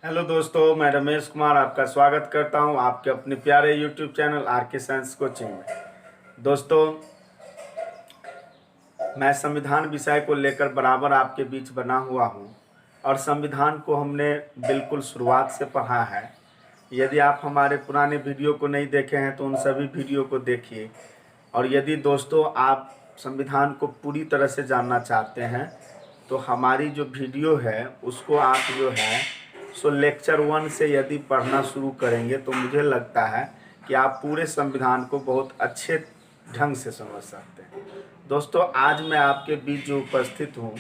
Hello दोस्तों, मैं रमेश कुमार आपका स्वागत करता हूं आपके अपने प्यारे यूट्यूब चैनल आर के साइंस कोचिंग में। दोस्तों, मैं संविधान विषय को लेकर बराबर आपके बीच बना हुआ हूं और संविधान को हमने बिल्कुल शुरुआत से पढ़ा है। यदि आप हमारे पुराने वीडियो को नहीं देखे हैं तो उन सभी वीडियो को देखिए। और यदि दोस्तों आप संविधान को पूरी तरह से जानना चाहते हैं तो हमारी जो वीडियो है उसको आप जो है लेक्चर 1 से यदि पढ़ना शुरू करेंगे तो मुझे लगता है कि आप पूरे संविधान को बहुत अच्छे ढंग से समझ सकते हैं। दोस्तों, आज मैं आपके बीच जो उपस्थित हूँ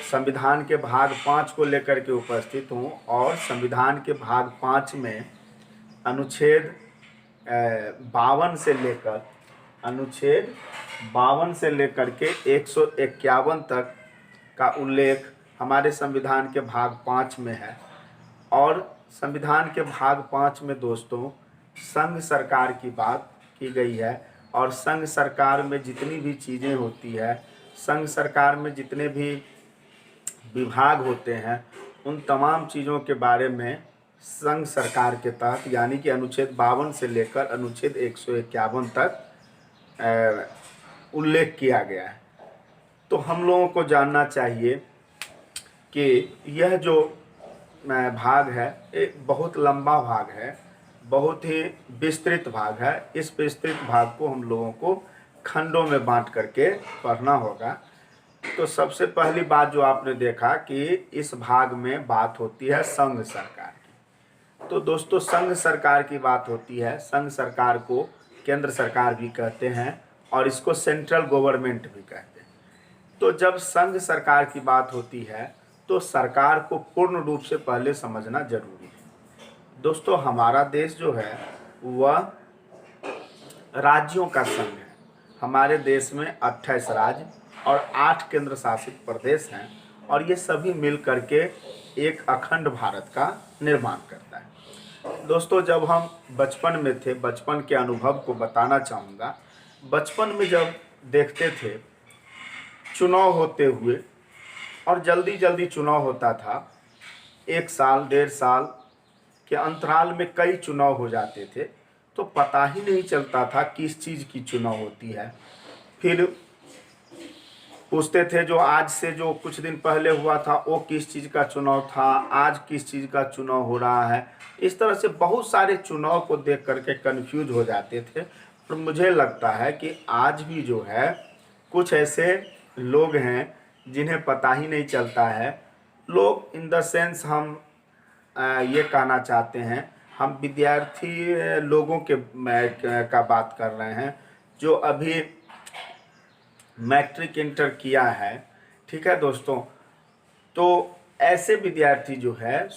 संविधान के भाग 5 को लेकर के उपस्थित हूँ और संविधान के भाग 5 में अनुच्छेद 52 से लेकर के 151 तक का उल्लेख हमारे संविधान के भाग 5 में है। और संविधान के भाग 5 में दोस्तों संघ सरकार की बात की गई है और संघ सरकार में जितनी भी चीज़ें होती है, संघ सरकार में जितने भी विभाग होते हैं, उन तमाम चीज़ों के बारे में संघ सरकार के तहत यानी कि अनुच्छेद 52 से लेकर अनुच्छेद 151 तक उल्लेख किया गया है। तो हम लोगों को जानना चाहिए कि यह जो भाग है एक बहुत लंबा भाग है, बहुत ही विस्तृत भाग है। इस विस्तृत भाग को हम लोगों को खंडों में बांट करके पढ़ना होगा। तो सबसे पहली बात जो आपने देखा कि इस भाग में बात होती है संघ सरकार की। तो दोस्तों, संघ सरकार की बात होती है। संघ सरकार को केंद्र सरकार भी कहते हैं और इसको सेंट्रल गवर्नमेंट भी कहते हैं। तो जब संघ सरकार की बात होती है तो सरकार को पूर्ण रूप से पहले समझना जरूरी है। दोस्तों, हमारा देश जो है वह राज्यों का संघ है। हमारे देश में 28 राज्य और 8 केंद्र शासित प्रदेश हैं और ये सभी मिल करके एक अखंड भारत का निर्माण करता है। दोस्तों, जब हम बचपन में थे, बचपन के अनुभव को बताना चाहूँगा। बचपन में जब देखते थे चुनाव होते हुए और जल्दी जल्दी चुनाव होता था, 1 साल 1.5 साल के अंतराल में कई चुनाव हो जाते थे, तो पता ही नहीं चलता था किस चीज़ की चुनाव होती है। फिर पूछते थे जो आज से जो कुछ दिन पहले हुआ था वो किस चीज़ का चुनाव था, आज किस चीज़ का चुनाव हो रहा है। इस तरह से बहुत सारे चुनाव को देख करके कन्फ्यूज हो जाते थे। और मुझे लगता है कि आज भी जो है कुछ ऐसे लोग हैं जिन्हें पता ही नहीं चलता है। लोग इन द सेंस हम ये कहना चाहते हैं, हम विद्यार्थी लोगों के का बात कर रहे हैं जो अभी मैट्रिक इंटर किया है। ठीक है दोस्तों, तो ऐसे विद्यार्थी जो है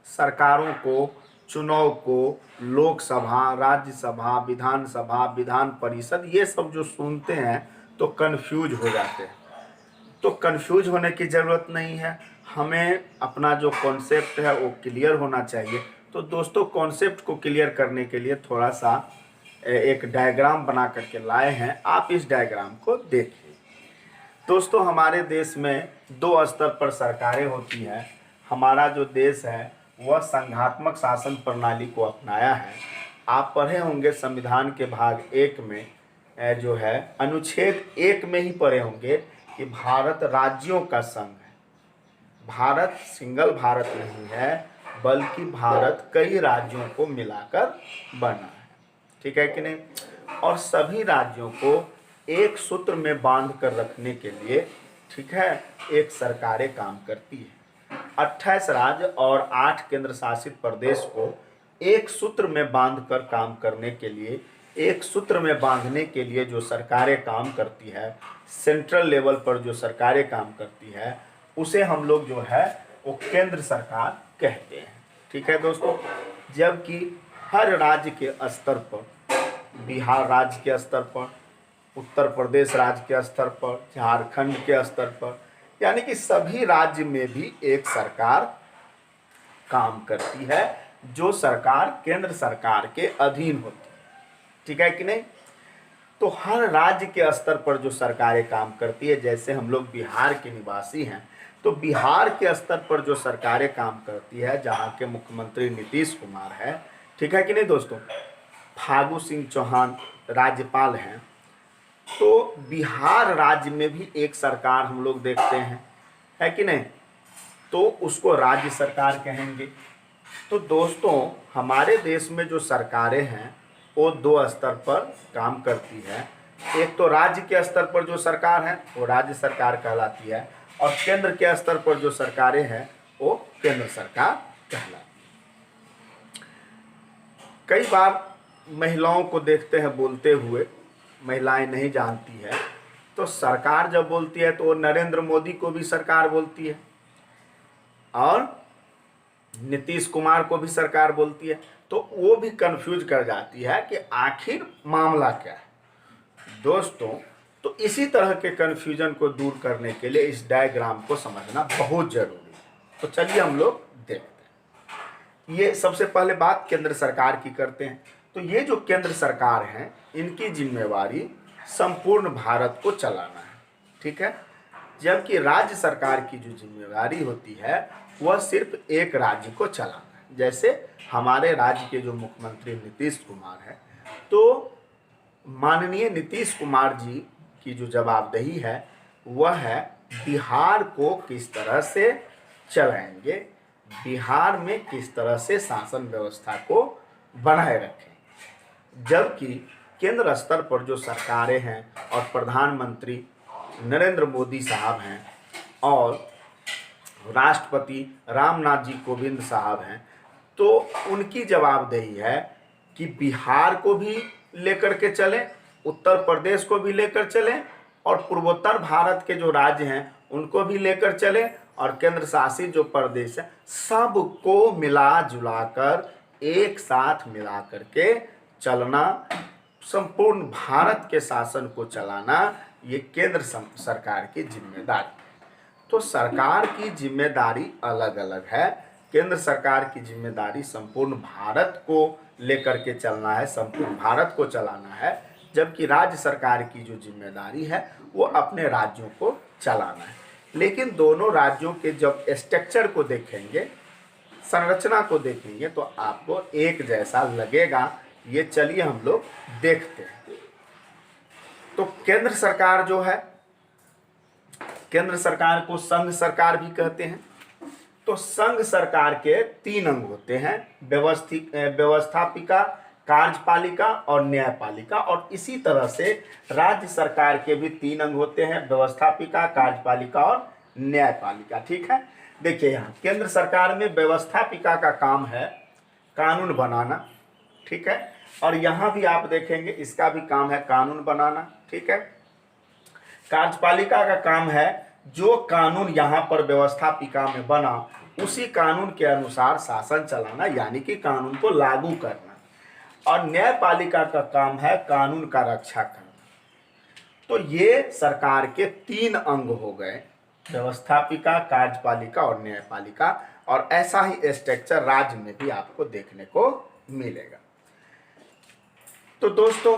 सरकारों को, चुनाव को, लोकसभा, राज्यसभा, विधानसभा, विधान परिषद, ये सब जो सुनते हैं तो कन्फ्यूज हो जाते हैं। तो कन्फ्यूज होने की ज़रूरत नहीं है, हमें अपना जो कॉन्सेप्ट है वो क्लियर होना चाहिए। तो दोस्तों, कॉन्सेप्ट को क्लियर करने के लिए थोड़ा सा एक डायग्राम बना करके लाए हैं, आप इस डायग्राम को देखिए। दोस्तों, हमारे देश में 2 स्तर पर सरकारें होती हैं। हमारा जो देश है वह संघात्मक शासन प्रणाली को अपनाया है। आप पढ़े होंगे संविधान के भाग 1 में जो है अनुच्छेद 1 में ही पढ़े होंगे कि भारत राज्यों का संघ है। भारत सिंगल भारत नहीं है, बल्कि भारत कई राज्यों को मिलाकर बना है। ठीक है कि नहीं? और सभी राज्यों को एक सूत्र में बांध कर रखने के लिए, ठीक है, एक सरकारें काम करती है। 28 राज्य और 8 केंद्र शासित प्रदेश को एक सूत्र में बांध कर काम करने के लिए, एक सूत्र में बांधने के लिए जो सरकारें काम करती है, सेंट्रल लेवल पर जो सरकारें काम करती है, उसे हम लोग जो है वो केंद्र सरकार कहते हैं। ठीक है दोस्तों, जबकि हर राज्य के स्तर पर, बिहार राज्य के स्तर पर, उत्तर प्रदेश राज्य के स्तर पर, झारखंड के स्तर पर, यानी कि सभी राज्य में भी एक सरकार काम करती है जो सरकार केंद्र सरकार के अधीन होती है। ठीक है कि नहीं? तो हर राज्य के स्तर पर जो सरकारें काम करती है, जैसे हम लोग बिहार के निवासी हैं तो बिहार के स्तर पर जो सरकारें काम करती है, जहाँ के मुख्यमंत्री नीतीश कुमार है, ठीक है कि नहीं दोस्तों, फागू सिंह चौहान राज्यपाल हैं, तो बिहार राज्य में भी एक सरकार हम लोग देखते हैं, है कि नहीं, तो उसको राज्य सरकार कहेंगे। तो दोस्तों हमारे देश में जो सरकारें हैं वो दो स्तर पर काम करती है। एक तो राज्य के स्तर पर जो सरकार है वो राज्य सरकार कहलाती है, और केंद्र के स्तर पर जो सरकारें हैं वो केंद्र सरकार कहलाती है। कई बार महिलाओं को देखते हैं बोलते हुए, महिलाएं नहीं जानती है, तो सरकार जब बोलती है तो वो नरेंद्र मोदी को भी सरकार बोलती है और नीतीश कुमार को भी सरकार बोलती है, तो वो भी कंफ्यूज कर जाती है कि आखिर मामला क्या है दोस्तों। तो इसी तरह के कंफ्यूजन को दूर करने के लिए इस डायग्राम को समझना बहुत जरूरी है। तो चलिए हम लोग देखते हैं। ये सबसे पहले बात केंद्र सरकार की करते हैं। तो ये जो केंद्र सरकार है, इनकी जिम्मेवारी संपूर्ण भारत को चलाना है, ठीक है, जबकि राज्य सरकार की जो जिम्मेवारी होती है वह सिर्फ एक राज्य को चलाना है। जैसे हमारे राज्य के जो मुख्यमंत्री नीतीश कुमार है, तो माननीय नीतीश कुमार जी की जो जवाबदेही है वह है बिहार को किस तरह से चलाएंगे, बिहार में किस तरह से शासन व्यवस्था को बनाए रखें। जबकि केंद्र स्तर पर जो सरकारें हैं और प्रधानमंत्री नरेंद्र मोदी साहब हैं और राष्ट्रपति रामनाथ जी कोविंद साहब हैं, तो उनकी जवाबदेही है कि बिहार को भी लेकर के चलें, उत्तर प्रदेश को भी लेकर चलें और पूर्वोत्तर भारत के जो राज्य हैं उनको भी लेकर चलें, और केंद्र शासित जो प्रदेश है सबको मिला जुलाकर एक साथ मिला करके चलना, संपूर्ण भारत के शासन को चलाना, ये केंद्र सरकार की जिम्मेदारी है। तो सरकार की जिम्मेदारी अलग अलग है। केंद्र सरकार की जिम्मेदारी संपूर्ण भारत को लेकर के चलना है, संपूर्ण भारत को चलाना है, जबकि राज्य सरकार की जो जिम्मेदारी है वो अपने राज्यों को चलाना है। लेकिन दोनों राज्यों के जब स्ट्रक्चर को देखेंगे, संरचना को देखेंगे, तो आपको एक जैसा लगेगा। ये चलिए हम लोग देखते हैं। तो केंद्र सरकार जो है, केंद्र सरकार को संघ सरकार भी कहते हैं। तो संघ सरकार के 3 अंग होते हैं, व्यवस्थापिका, कार्यपालिका और न्यायपालिका, और इसी तरह से राज्य सरकार के भी 3 अंग होते हैं, व्यवस्थापिका, कार्यपालिका और न्यायपालिका, ठीक है। देखिए यहाँ केंद्र सरकार में व्यवस्थापिका का काम है कानून बनाना, ठीक है, और यहाँ भी आप देखेंगे इसका भी काम है कानून बनाना, ठीक है। कार्यपालिका का काम है जो कानून यहाँ पर व्यवस्थापिका में बना उसी कानून के अनुसार शासन चलाना, यानी कि कानून को लागू करना, और न्यायपालिका का काम है कानून का रक्षा करना। तो ये सरकार के 3 अंग हो गए, व्यवस्थापिका, कार्यपालिका और न्यायपालिका, और ऐसा ही स्ट्रक्चर राज्य में भी आपको देखने को मिलेगा। तो दोस्तों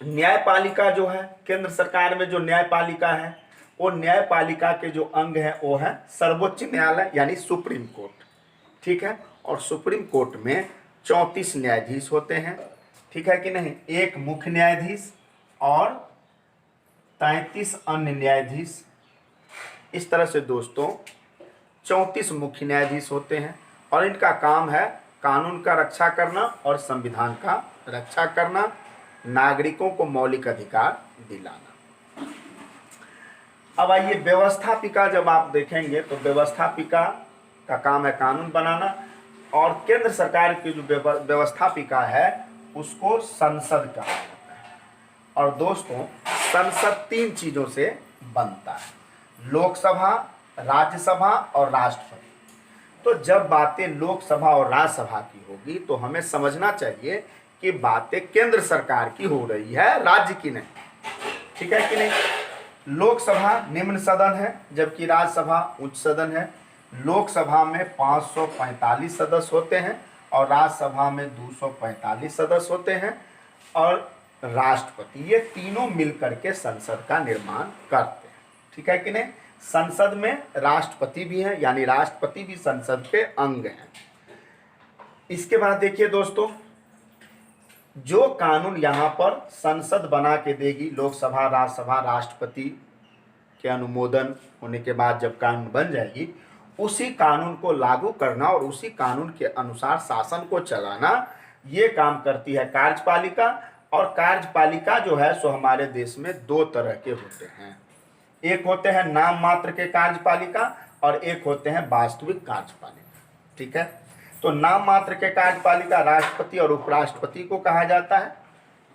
न्यायपालिका जो है, केंद्र सरकार में जो न्यायपालिका है, वो न्यायपालिका के जो अंग हैं वो है सर्वोच्च न्यायालय यानी सुप्रीम कोर्ट, ठीक है, और सुप्रीम कोर्ट में 34 न्यायाधीश होते हैं, ठीक है कि नहीं, एक मुख्य न्यायाधीश और 33 अन्य न्यायाधीश। इस तरह से दोस्तों 34 मुख्य न्यायाधीश होते हैं, और इनका काम है कानून का रक्षा करना और संविधान का रक्षा करना, नागरिकों को मौलिक अधिकार दिलाना। अब आइए व्यवस्थापिका जब आप देखेंगे तो व्यवस्थापिका का काम है कानून बनाना, और केंद्र सरकार की जो व्यवस्थापिका है उसको संसद कहा जाता है। और दोस्तों संसद 3 चीजों से बनता है, लोकसभा, राज्यसभा और राष्ट्रपति। तो जब बातें लोकसभा और राज्यसभा की होगी तो हमें समझना चाहिए कि बातें केंद्र सरकार की हो रही है, राज्य की नहीं, ठीक है कि नहीं। लोकसभा निम्न सदन है जबकि राज्यसभा उच्च सदन है। लोकसभा में 545 सदस्य होते हैं और राज्यसभा में 245 सदस्य होते हैं, और राष्ट्रपति, ये तीनों मिलकर के संसद का निर्माण करते हैं, ठीक है कि नहीं। संसद में राष्ट्रपति भी हैं, यानी राष्ट्रपति भी संसद के अंग हैं। इसके बाद देखिए दोस्तों, जो कानून यहाँ पर संसद बना के देगी, लोकसभा, राज्यसभा, राष्ट्रपति के अनुमोदन होने के बाद जब कानून बन जाएगी, उसी कानून को लागू करना और उसी कानून के अनुसार शासन को चलाना, ये काम करती है कार्यपालिका। और कार्यपालिका जो है सो हमारे देश में दो तरह के होते हैं, एक होते हैं नाम मात्र के कार्यपालिका और एक होते हैं वास्तविक कार्यपालिका। ठीक है, तो नाम मात्र के कार्यपालिका राष्ट्रपति और उपराष्ट्रपति को कहा जाता है,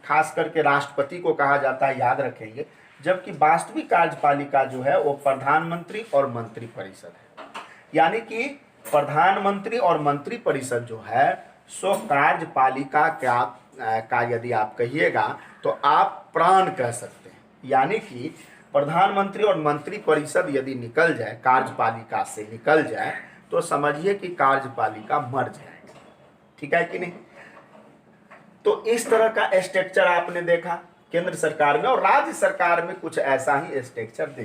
खास करके राष्ट्रपति को कहा जाता है, याद रखेंगे। जबकि वास्तविक कार्यपालिका जो है वो प्रधानमंत्री और मंत्रिपरिषद है। यानी कि प्रधानमंत्री और मंत्रिपरिषद जो है सो कार्यपालिका का यदि आप कहिएगा तो आप प्राण कह सकते हैं। यानी कि प्रधानमंत्री और मंत्रिपरिषद यदि निकल जाए, कार्यपालिका से निकल जाए, तो समझिए कि कार्यपालिका मर जाएगी। ठीक है कि नहीं? तो इस तरह का स्ट्रक्चर आपने देखा केंद्र सरकार में, और राज्य सरकार में कुछ ऐसा ही स्ट्रक्चर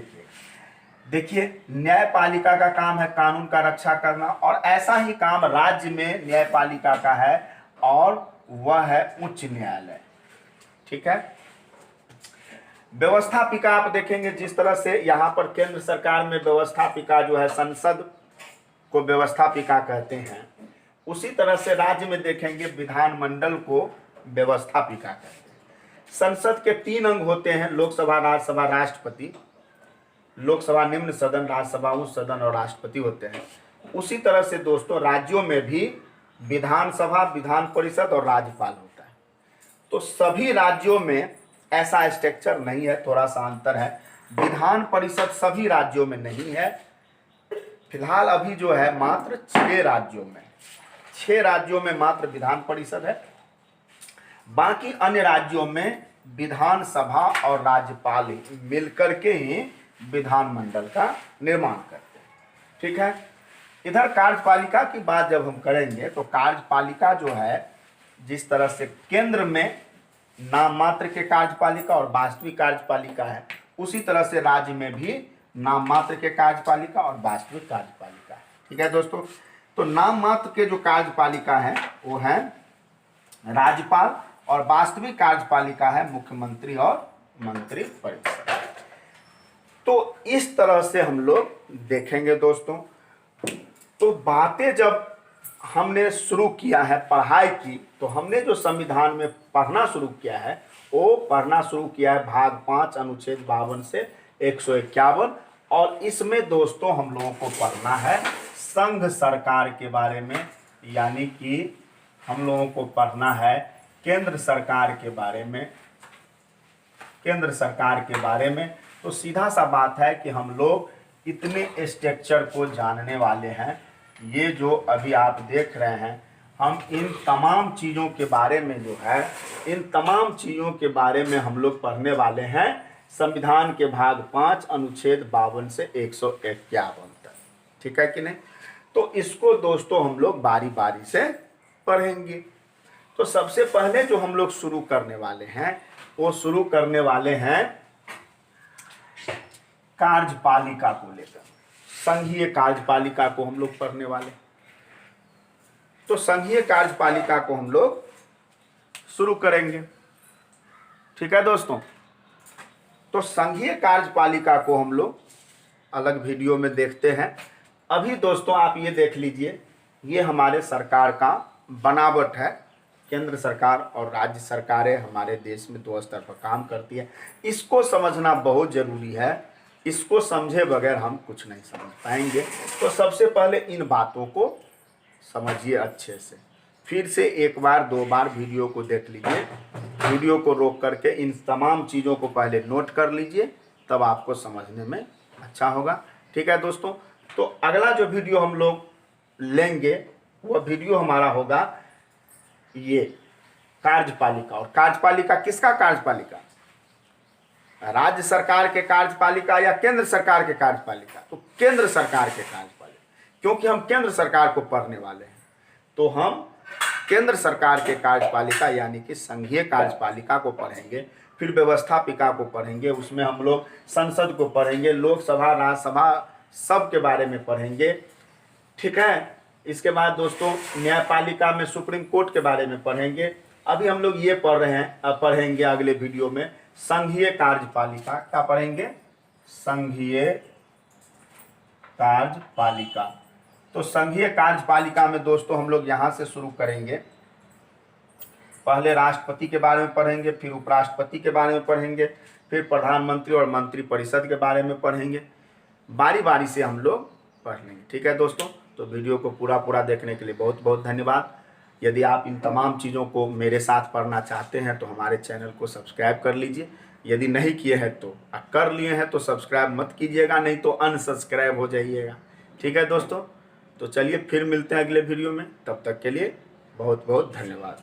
देखिए न्यायपालिका का काम है कानून का रक्षा करना, और ऐसा ही काम राज्य में न्यायपालिका का है, और वह है उच्च न्यायालय। ठीक है, व्यवस्थापिका आप देखेंगे जिस तरह से यहाँ पर केंद्र सरकार में व्यवस्थापिका जो है, संसद को व्यवस्थापिका कहते हैं, उसी तरह से राज्य में देखेंगे विधानमंडल को व्यवस्थापिका कहते हैं। संसद के 3 अंग होते हैं, लोकसभा, राज्यसभा, राष्ट्रपति। लोकसभा निम्न सदन, राज्यसभा उच्च सदन और राष्ट्रपति होते हैं। उसी तरह से दोस्तों राज्यों में भी विधानसभा, विधान परिषद और राज्यपाल होता है। तो सभी राज्यों में ऐसा स्ट्रक्चर नहीं है, थोड़ा सा अंतर है। विधान परिषद सभी राज्यों में नहीं है, फिलहाल अभी जो है मात्र 6 राज्यों में मात्र विधान परिषद है। बाकी अन्य राज्यों में विधानसभा और राज्यपाल मिलकर के ही विधानमंडल का निर्माण करते हैं। ठीक है, इधर कार्यपालिका की बात जब हम करेंगे तो कार्यपालिका जो है जिस तरह से केंद्र में नाम मात्र के कार्यपालिका और वास्तविक कार्यपालिका है, उसी तरह से राज्य में भी नाम मात्र के कार्यपालिका और वास्तविक कार्यपालिका है। ठीक है दोस्तों, तो नाम मात्र के जो कार्यपालिका है वो है राज्यपाल, और वास्तविक कार्यपालिका है मुख्यमंत्री और मंत्रिपरिषद। तो इस तरह से हम लोग देखेंगे दोस्तों। तो बातें जब हमने शुरू किया है पढ़ाई की, तो हमने जो संविधान में पढ़ना शुरू किया है वो पढ़ना शुरू किया है भाग 5 अनुच्छेद 52 से 151, और इसमें दोस्तों हम लोगों को पढ़ना है संघ सरकार के बारे में, यानी कि हम लोगों को पढ़ना है केंद्र सरकार के बारे में। तो सीधा सा बात है कि हम लोग इतने स्ट्रक्चर को जानने वाले हैं। ये जो अभी आप देख रहे हैं, हम इन तमाम चीज़ों के बारे में जो है, इन तमाम चीज़ों के बारे में हम लोग पढ़ने वाले हैं संविधान के भाग 5 अनुच्छेद 52 से 151 तक। ठीक है कि नहीं? तो इसको दोस्तों हम लोग बारी बारी से पढ़ेंगे। तो सबसे पहले जो हम लोग शुरू करने वाले हैं वो शुरू करने वाले हैं कार्यपालिका को लेकर, संघीय कार्यपालिका को हम लोग पढ़ने वाले। तो संघीय कार्यपालिका को हम लोग शुरू करेंगे। ठीक है दोस्तों, तो संघीय कार्यपालिका को हम लोग अलग वीडियो में देखते हैं। अभी दोस्तों आप ये देख लीजिए, ये हमारे सरकार का बनावट है। केंद्र सरकार और राज्य सरकारें हमारे देश में 2 स्तर पर काम करती है। इसको समझना बहुत ज़रूरी है, इसको समझे बगैर हम कुछ नहीं समझ पाएंगे। तो सबसे पहले इन बातों को समझिए अच्छे से, फिर से 1 बार 2 बार वीडियो को देख लीजिए, वीडियो को रोक करके इन तमाम चीज़ों को पहले नोट कर लीजिए, तब आपको समझने में अच्छा होगा। ठीक है दोस्तों, तो अगला जो वीडियो हम लोग लेंगे वह वीडियो हमारा होगा ये कार्यपालिका। और कार्यपालिका किसका कार्यपालिका? राज्य सरकार के कार्यपालिका या केंद्र सरकार के कार्यपालिका? तो केंद्र सरकार के कार्यपालिका, क्योंकि हम केंद्र सरकार को पढ़ने वाले हैं। तो हम केंद्र सरकार के कार्यपालिका यानी कि संघीय कार्यपालिका को पढ़ेंगे, फिर व्यवस्थापिका को पढ़ेंगे, उसमें हम लोग संसद को पढ़ेंगे, लोकसभा राज्यसभा सब के बारे में पढ़ेंगे, ठीक है। इसके बाद दोस्तों न्यायपालिका में सुप्रीम कोर्ट के बारे में पढ़ेंगे। अभी हम लोग ये पढ़ रहे हैं, अब पढ़ेंगे अगले वीडियो में संघीय कार्यपालिका। क्या पढ़ेंगे? संघीय कार्यपालिका। तो संघीय कार्यपालिका में दोस्तों हम लोग यहाँ से शुरू करेंगे। पहले राष्ट्रपति के बारे में पढ़ेंगे, फिर उपराष्ट्रपति के बारे में पढ़ेंगे, फिर प्रधानमंत्री और मंत्रिपरिषद के बारे में पढ़ेंगे। बारी बारी से हम लोग पढ़ लेंगे, ठीक है दोस्तों। तो वीडियो को पूरा देखने के लिए बहुत बहुत धन्यवाद। यदि आप इन तमाम चीज़ों को मेरे साथ पढ़ना चाहते हैं तो हमारे चैनल को सब्सक्राइब कर लीजिए। यदि नहीं किए हैं तो कर लिए हैं तो सब्सक्राइब मत कीजिएगा, नहीं तो अनसब्सक्राइब हो जाइएगा, ठीक है दोस्तों। तो चलिए फिर मिलते हैं अगले वीडियो में, तब तक के लिए बहुत बहुत धन्यवाद।